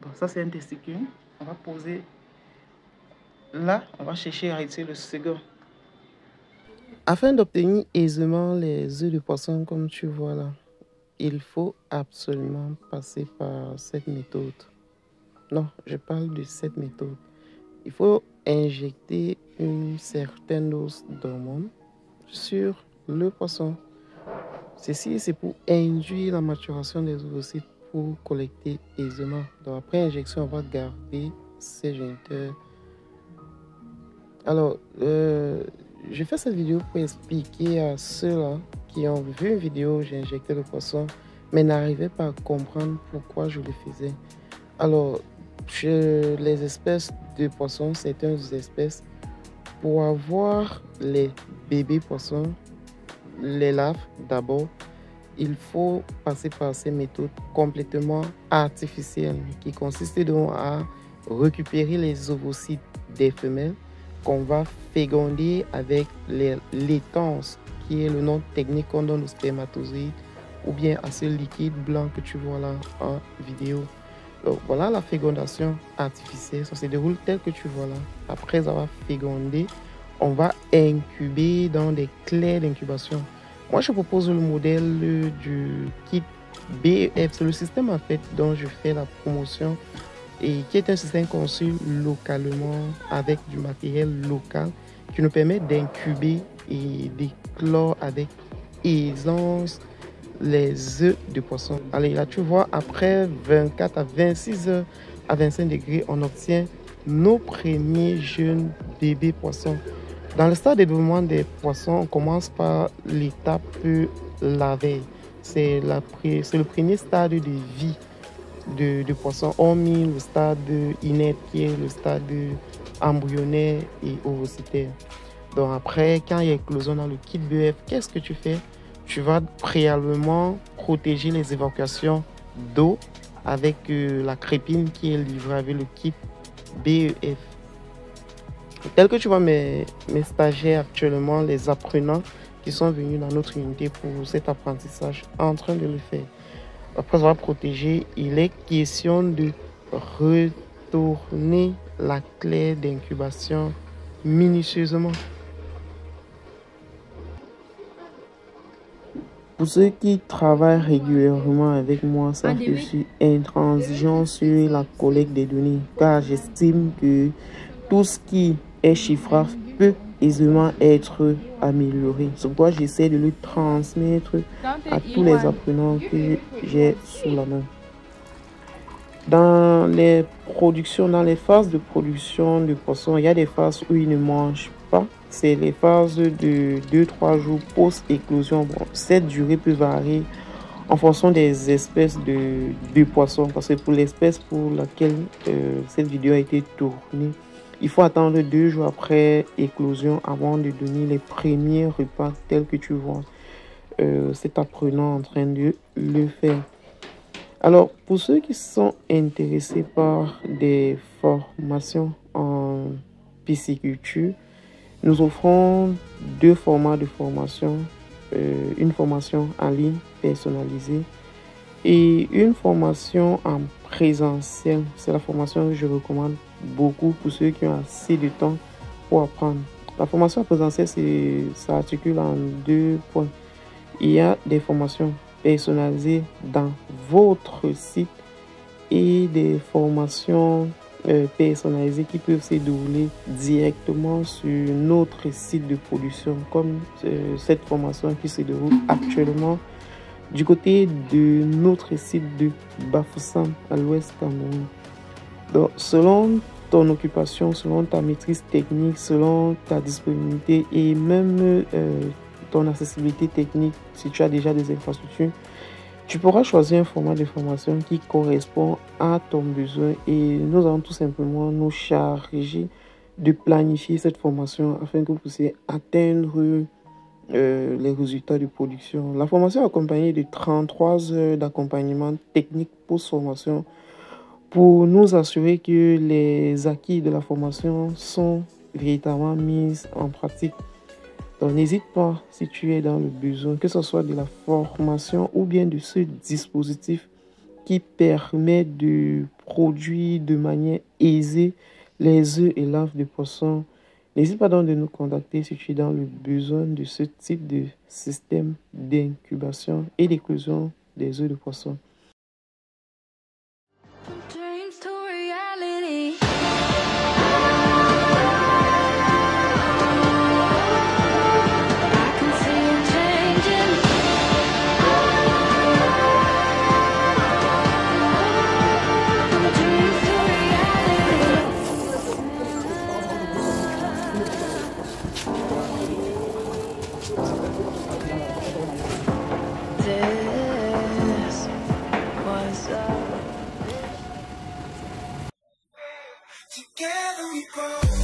Bon, ça c'est un testicule. On va poser là, on va chercher à retirer le second. Afin d'obtenir aisément les œufs de poisson comme tu vois là, il faut absolument passer par cette méthode. Non, je parle de cette méthode. Il faut injecter une certaine dose d'hormones sur le poisson. Ceci, c'est pour induire la maturation des ovocytes pour collecter aisément. Donc après injection, on va garder ces géniteurs. Alors, je fais cette vidéo pour expliquer à ceux-là qui ont vu une vidéo où j'ai injecté le poisson, mais n'arrivaient pas à comprendre pourquoi je le faisais. Alors, les espèces de poissons, certaines espèces, pour avoir les bébés poissons, les larves d'abord, il faut passer par ces méthodes complètement artificielles qui consistent donc à récupérer les ovocytes des femelles qu'on va féconder avec les laitences, qui est le nom technique qu'on donne aux spermatozoïdes, ou bien à ce liquide blanc que tu vois là en vidéo. Donc voilà la fécondation artificielle, ça se déroule tel que tu vois là. Après avoir fécondé, on va incuber dans des clés d'incubation. Moi, je propose le modèle du kit BEF. C'est le système en fait dont je fais la promotion et qui est un système conçu localement avec du matériel local qui nous permet d'incuber et d'éclore avec aisance les œufs de poisson. Allez, là, tu vois, après 24 à 26 heures à 25 degrés, on obtient nos premiers jeunes bébés poissons. Dans le stade de développement des poissons, on commence par l'étape larvaire. C'est le premier stade de vie de poisson, hormis le stade inerte qui est le stade embryonnaire et ovocytaire. Donc après, quand il y a éclosion dans le kit BEF, qu'est-ce que tu fais? Tu vas préalablement protéger les évacuations d'eau avec la crépine qui est livrée avec le kit BEF. Tel que tu vois mes stagiaires actuellement, les apprenants qui sont venus dans notre unité pour cet apprentissage, en train de le faire. Après avoir protégé, il est question de retourner la clé d'incubation minutieusement. Pour ceux qui travaillent régulièrement avec moi, savent que je suis intransigeant sur la collecte des données, car j'estime que tout ce qui est chiffrable peut aisément être amélioré. C'est pourquoi j'essaie de le transmettre à tous les apprenants que j'ai sous la main. Dans les productions, dans les phases de production de poissons, il y a des phases où ils ne mangent pas. C'est les phases de 2-3 jours post-éclosion. Bon, cette durée peut varier en fonction des espèces de poissons. Parce que pour l'espèce pour laquelle cette vidéo a été tournée, il faut attendre 2 jours après éclosion avant de donner les premiers repas tels que tu vois cet apprenant en train de le faire. Alors, pour ceux qui sont intéressés par des formations en pisciculture, nous offrons 2 formats de formation. Une formation en ligne personnalisée et une formation en présentiel. C'est la formation que je recommande beaucoup pour ceux qui ont assez de temps pour apprendre. La formation en présentiel, ça articule en 2 points. Il y a des formations personnalisées dans votre site et des formations personnalisées qui peuvent se dérouler directement sur notre site de production, comme cette formation qui se déroule actuellement du côté de notre site de Bafoussam à l'ouest Cameroun. Donc, selon ton occupation, selon ta maîtrise technique, selon ta disponibilité et même ton accessibilité technique, si tu as déjà des infrastructures, tu pourras choisir un format de formation qui correspond à ton besoin et nous allons tout simplement nous charger de planifier cette formation afin que vous puissiez atteindre les résultats de production. La formation est accompagnée de 33 heures d'accompagnement technique post-formation pour nous assurer que les acquis de la formation sont véritablement mis en pratique. Donc n'hésite pas si tu es dans le besoin, que ce soit de la formation ou bien de ce dispositif qui permet de produire de manière aisée les œufs et larves de poisson. N'hésite pas donc de nous contacter si tu es dans le besoin de ce type de système d'incubation et d'éclosion des œufs de poisson. Dreams to reality. I can see it changing. Dreams to reality. This was a Together we grow.